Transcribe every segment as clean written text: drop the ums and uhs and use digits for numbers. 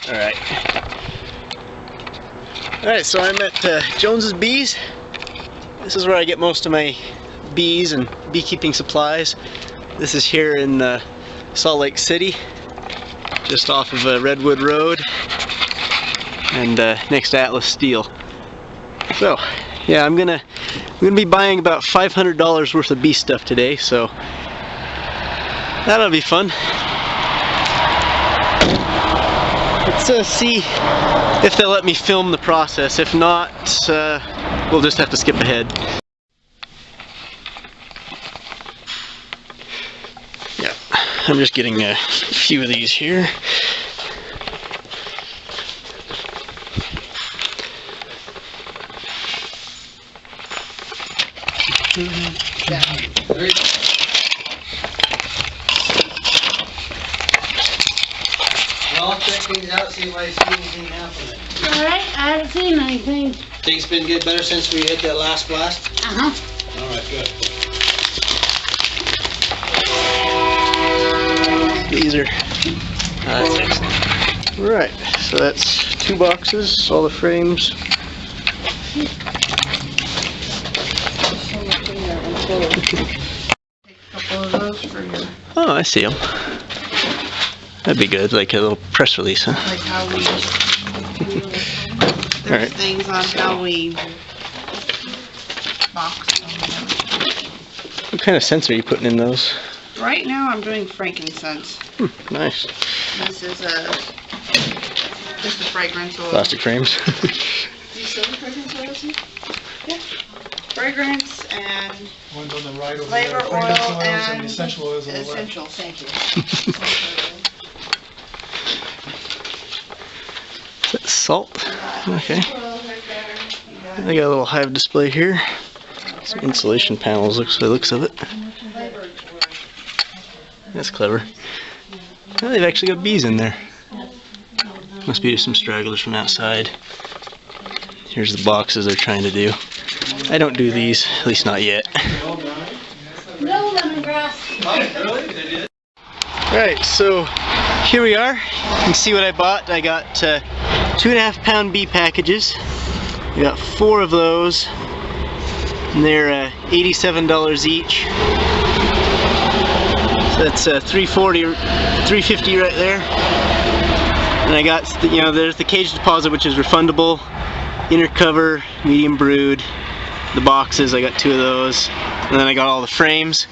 Alright, so I'm at Jones's Bees. This is where I get most of my bees and beekeeping supplies. This is here in Salt Lake City, just off of Redwood Road and next to Atlas Steel. So, yeah, I'm gonna be buying about $500 worth of bee stuff today, so that'll be fun. Let's see if they'll let me film the process. If not, we'll just have to skip ahead. Yeah, I'm just getting a few of these here. Well, check things out, see if I see anything happening. Alright, I haven't seen anything. Things been getting better since we hit that last blast? Uh-huh. Alright, good. These are, that's excellent. Right, so that's 2 boxes, all the frames. Oh, I see them. That'd be good, like a little press release, huh? Like how we there's things on how we box them. What kind of scents are you putting in those? Right now I'm doing frankincense. Nice. This is just a fragrance oil. Plastic frames. Do you sell the fragrance oils? Yeah. Fragrance and One's on the right over flavor there. oil Fragrance oils and the essential oils on the left. essential, thank you. Is that salt? Okay. I got a little hive display here. Some insulation panels, looks the looks of it. That's clever. Oh, they've actually got bees in there. Must be some stragglers from outside. Here's the boxes they're trying to do. I don't do these, at least not yet. No lemongrass. Alright, so here we are. You can see what I bought. I got 2.5 pound bee packages. I got 4 of those. And they're $87 each. So that's $350 right there. And I got, you know, there's the cage deposit, which is refundable. Inner cover, medium brood. The boxes, I got 2 of those. And then I got all the frames.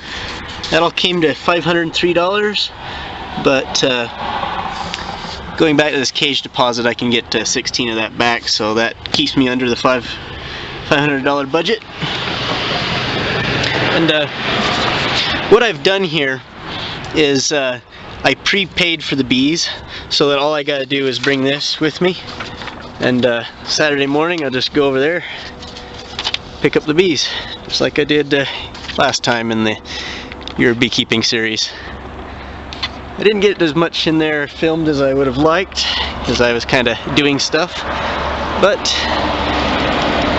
That all came to $503. But going back to this cage deposit, I can get 16 of that back, so that keeps me under the $500 budget. And what I've done here is I prepaid for the bees, so that all I gotta do is bring this with me, and Saturday morning I'll just go over there, pick up the bees, just like I did last time in your beekeeping series. I didn't get as much in there filmed as I would have liked, because I was kind of doing stuff, but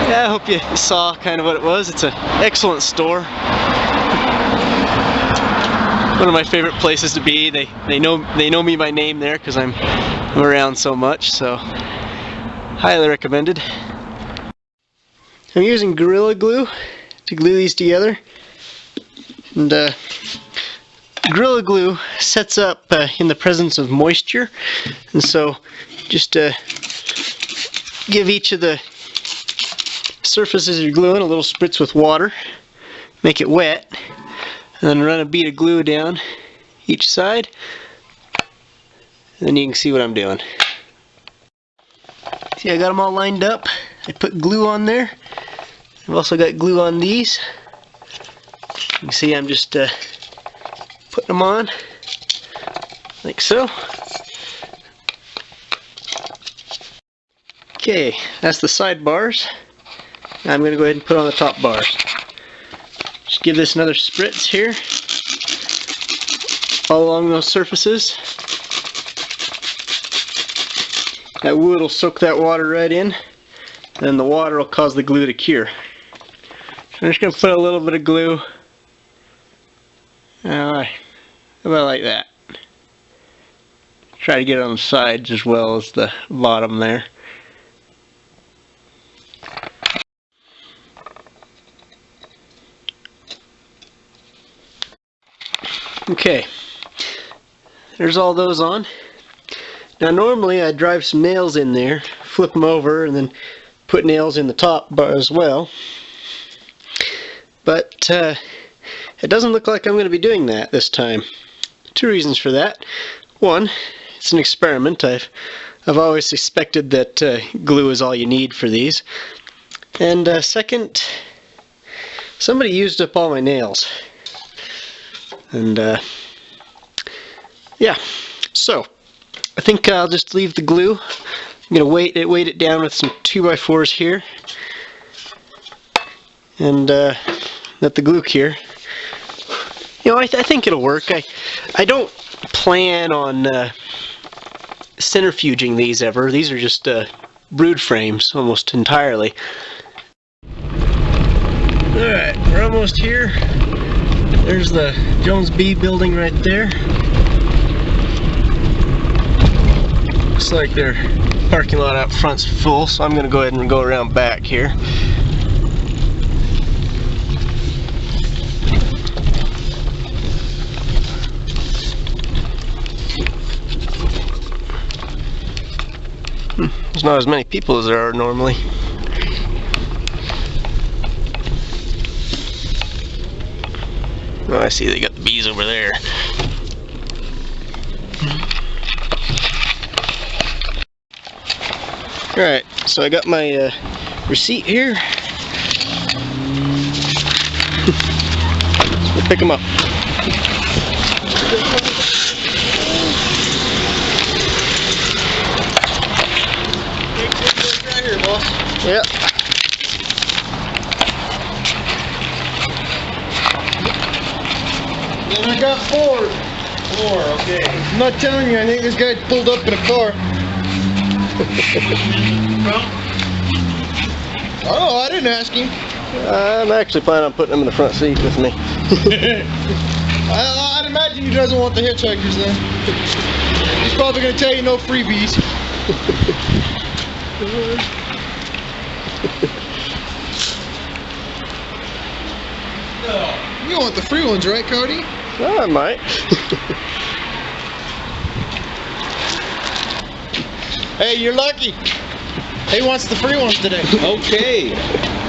yeah, I hope you saw kind of what it was. It's an excellent store. One of my favorite places to be. They know me by name there because I'm around so much, so highly recommended. I'm using Gorilla Glue to glue these together, and Gorilla Glue sets up in the presence of moisture, and so just give each of the surfaces you're gluing a little spritz with water, make it wet, and then run a bead of glue down each side, and then you can see what I'm doing. See, I got them all lined up. I put glue on there. I've also got glue on these. You can see I'm just putting them on like so. Okay, that's the side bars. Now I'm going to go ahead and put on the top bars. Just give this another spritz here, all along those surfaces. That wood will soak that water right in, and the water will cause the glue to cure. So I'm just going to put a little bit of glue, about like that. try to get it on the sides as well as the bottom there. Okay, there's all those on. Now normally I drive some nails in there, flip them over, and then put nails in the top bar as well. But it doesn't look like I'm going to be doing that this time. Two reasons for that. One, it's an experiment. I've always suspected that glue is all you need for these. And second, somebody used up all my nails. And yeah, so I think I'll just leave the glue. I'm going to weight it down with some 2x4s here. And let the glue cure. You know, I think it'll work. I don't plan on centrifuging these ever. These are just brood frames almost entirely. Alright, we're almost here. There's the Jones Bee building right there. Looks like their parking lot out front's full, so I'm going to go ahead and go around back here. There's not as many people as there are normally. Oh, I see they got the bees over there. Alright, so I got my receipt here. So we'll pick them up. Right here, boss. Yep. And I got 4. 4, okay. I'm not telling you, I think this guy pulled up in a car. Oh, I didn't ask him. I'm actually planning on putting them in the front seat with me. I'd imagine he doesn't want the hitchhikers then. He's probably going to tell you no freebies. You want the free ones, right, Cody? Oh, I might. Hey, you're lucky. He wants the free ones today. Okay.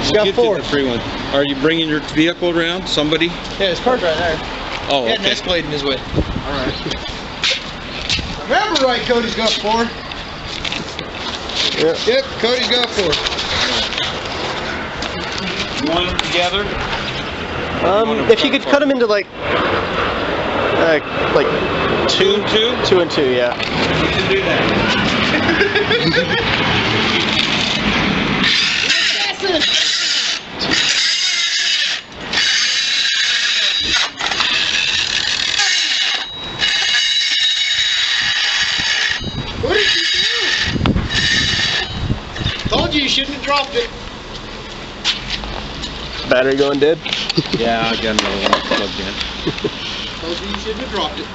He's got 4. The free one. Are you bringing your vehicle around? Somebody? Yeah, his car's right there. Oh, He had an okay. Escalade in his way. Alright. Remember right, Cody's got 4. Yep, Cody's got 4. You want them together? If you could cut them into like 2 and 2? 2 and 2, yeah. We can do that. What did you do? Told you shouldn't have dropped it. Battery going dead? Yeah, I got another one plugged in. Told you shouldn't have dropped it.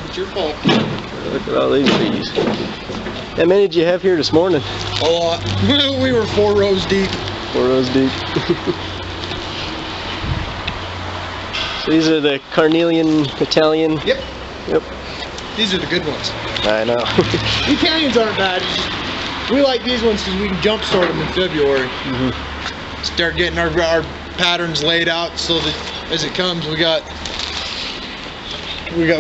It's your fault. Look at all these bees. How many did you have here this morning? A lot. We were 4 rows deep. 4 rows deep. So these are the carnelian Italian. Yep. Yep. These are the good ones. I know. The Italians aren't bad. We like these ones because we can jumpstart them in February. Start getting our patterns laid out so that as it comes, we got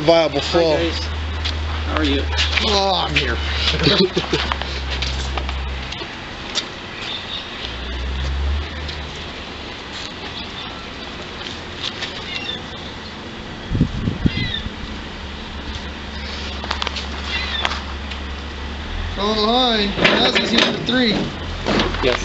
viable flow. Hi guys. How are you? Oh, I'm here. Oh, hi. That's easy for 3. Yes.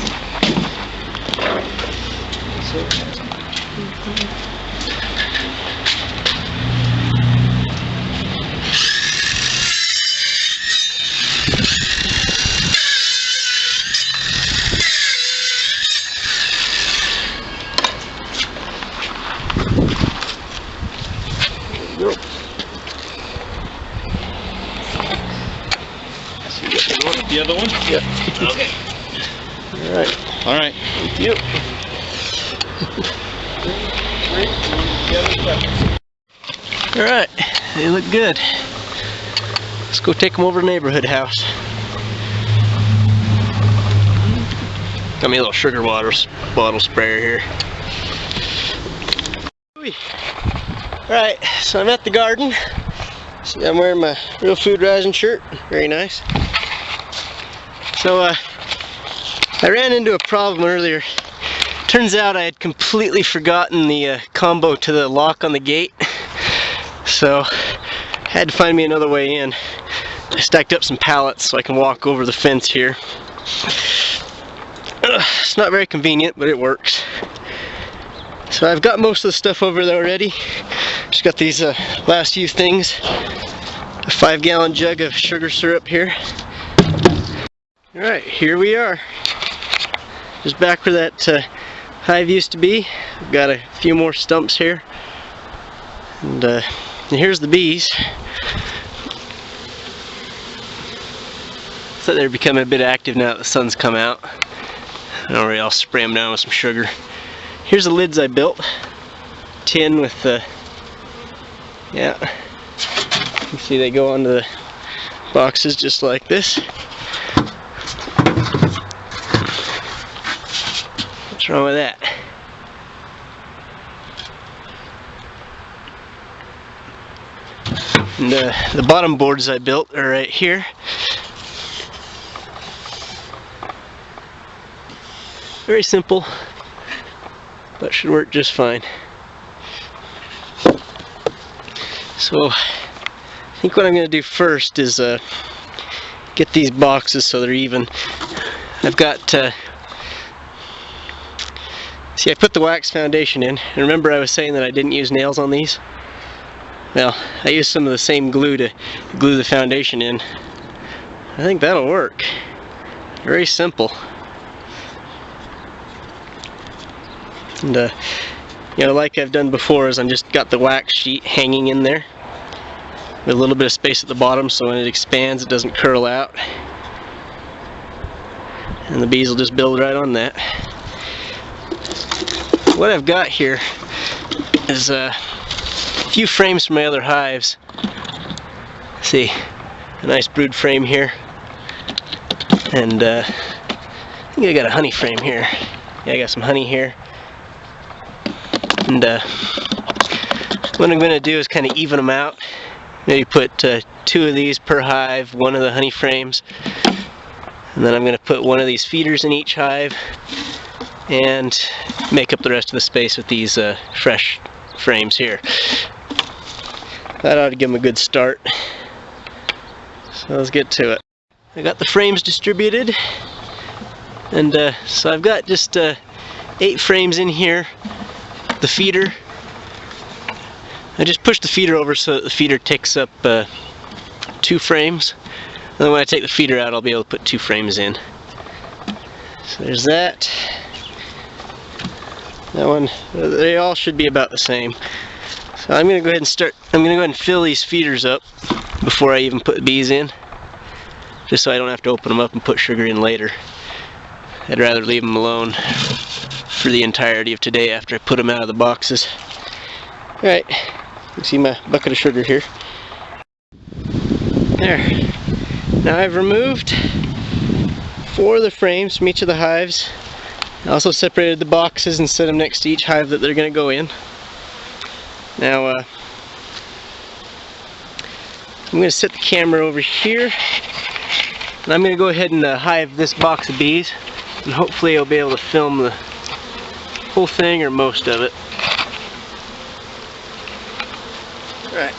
The other one? Yep. Okay. Alright. Alright. Thank you. Alright, they look good. Let's go take them over to the neighborhood house. Got me a little sugar bottle sprayer here. Alright, so I'm at the garden. See, I'm wearing my Real Food Rising shirt. Very nice. So, I ran into a problem earlier. Turns out I had completely forgotten the combo to the lock on the gate. So, I had to find me another way in. I stacked up some pallets so I can walk over the fence here. It's not very convenient, but it works. So I've got most of the stuff over there already. Just got these last few things. A 5-gallon jug of sugar syrup here. Alright, here we are. Just back where that hive used to be. I've got a few more stumps here. And here's the bees. So they're becoming a bit active now that the sun's come out. Alright, I'll spray them down with some sugar. Here's the lids I built. Tin with the, yeah. You see they go onto the boxes just like this. What's wrong with that? And the bottom boards I built are right here. Very simple, but should work just fine. So I think what I'm going to do first is get these boxes so they're even. I've got, see, I put the wax foundation in, and remember I was saying that I didn't use nails on these? Well, I used some of the same glue to glue the foundation in. I think that'll work. Very simple. And you know, like I've done before, is I'm just got the wax sheet hanging in there with a little bit of space at the bottom, so when it expands it doesn't curl out, and the bees will just build right on that. What I've got here is a few frames from my other hives. See, a nice brood frame here, and I think I got a honey frame here. Yeah, I got some honey here. And what I'm going to do is kind of even them out. Maybe put 2 of these per hive, 1 of the honey frames. And then I'm going to put 1 of these feeders in each hive. And make up the rest of the space with these fresh frames here. That ought to give them a good start. So let's get to it. I got the frames distributed. And so I've got just 8 frames in here. The feeder, I just push the feeder over so that the feeder takes up 2 frames. And then when I take the feeder out, I'll be able to put 2 frames in. So there's that. That one, they all should be about the same. So I'm going to go ahead and fill these feeders up before I even put the bees in. Just so I don't have to open them up and put sugar in later. I'd rather leave them alone for the entirety of today after I put them out of the boxes. Alright, you see my bucket of sugar here. There. Now I've removed 4 of the frames from each of the hives. I also separated the boxes and set them next to each hive that they're going to go in. Now I'm going to set the camera over here, and I'm going to go ahead and hive this box of bees, and hopefully I'll be able to film the whole thing or most of it. Alright,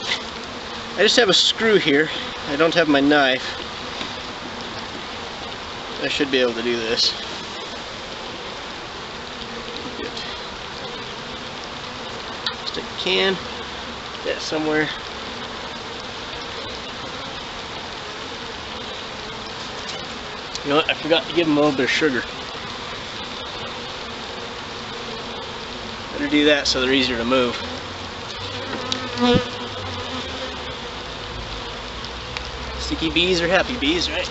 I just have a screw here. I don't have my knife. I should be able to do this. Good. Stick a can, put that somewhere. You know what, I forgot to give them a little bit of sugar. Better do that so they're easier to move. Sticky bees are happy bees, right?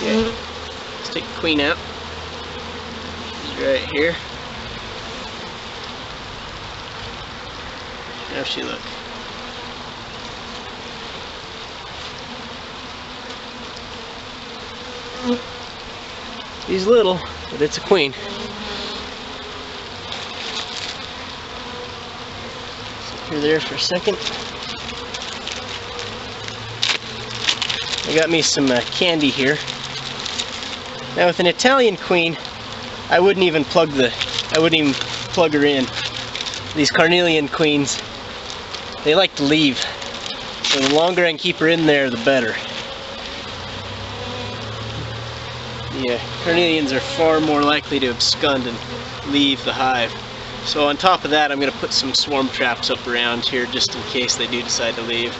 Okay, let's take the queen out. She's right here. How's she look? She's little, but it's a queen. Sit her there for a second. I got me some candy here. Now with an Italian queen, I wouldn't even plug her in. These carnelian queens, they like to leave. So the longer I can keep her in there, the better. The carnelians are far more likely to abscond and leave the hive. So on top of that, I'm going to put some swarm traps up around here just in case they do decide to leave.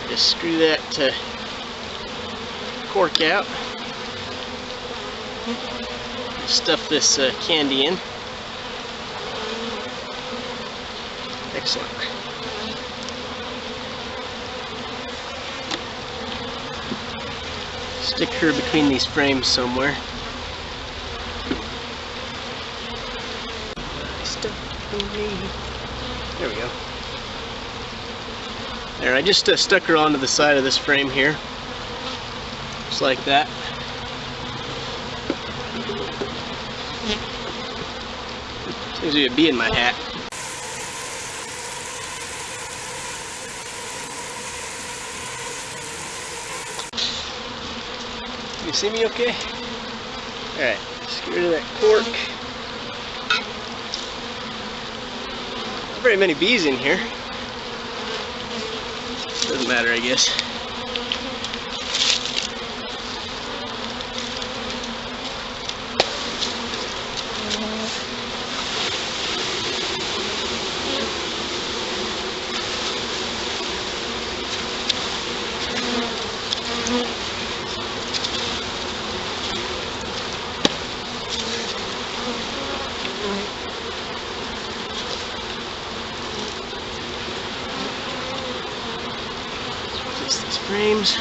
Just screw that cork out. Stuff this candy in. Excellent. Stick her between these frames somewhere. There we go. There, I just stuck her onto the side of this frame here. Just like that. Seems to be a bee in my hat. You see me okay? Alright, just get rid of that cork. Not very many bees in here. Doesn't matter, I guess. These frames.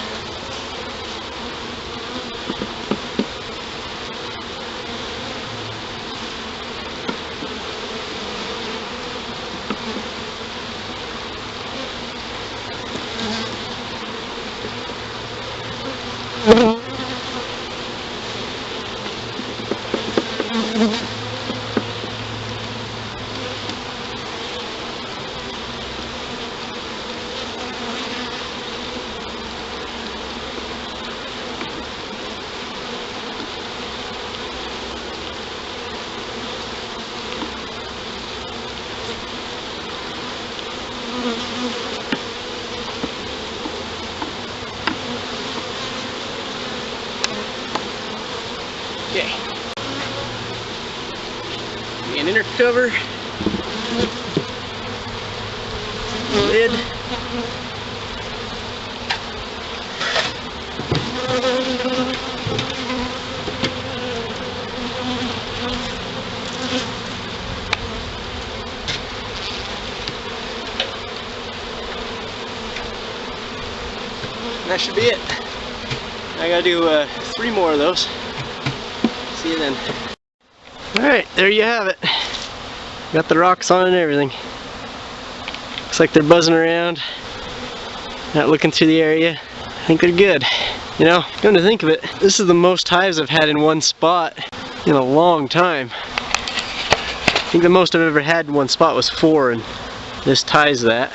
Okay. An inner cover. Lid. That should be it. I gotta do 3 more of those. See you then. Alright, there you have it. Got the rocks on and everything. Looks like they're buzzing around. Not looking through the area. I think they're good. You know, come to think of it, this is the most hives I've had in one spot in a long time. I think the most I've ever had in one spot was 4, and this ties that.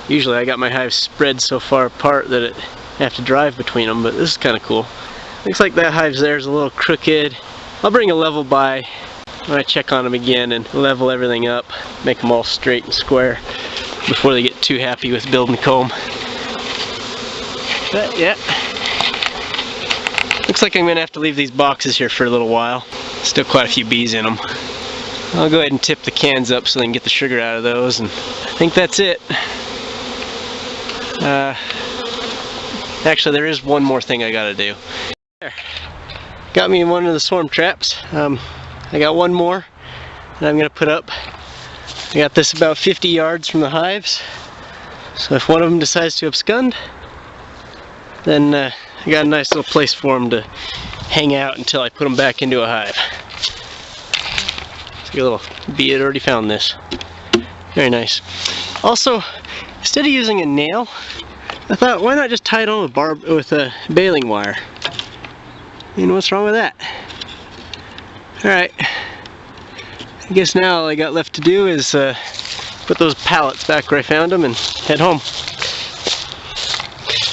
Usually I got my hives spread so far apart that I have to drive between them, but this is kind of cool. Looks like that hive's there is a little crooked. I'll bring a level by when I check on them again and level everything up, make them all straight and square before they get too happy with building comb. But yeah, looks like I'm gonna have to leave these boxes here for a little while. Still quite a few bees in them. I'll go ahead and tip the cans up so they can get the sugar out of those, and I think that's it. Actually, there is one more thing I gotta do. There. Got me in one of the swarm traps. I got one more that I'm gonna put up. I got this about 50 yards from the hives. So if one of them decides to abscond, then I got a nice little place for them to hang out until I put them back into a hive. See a little bee had already found this. Very nice. Also, instead of using a nail, I thought, why not just tie it on with a baling wire? You know what's wrong with that? Alright. I guess now all I got left to do is put those pallets back where I found them and head home.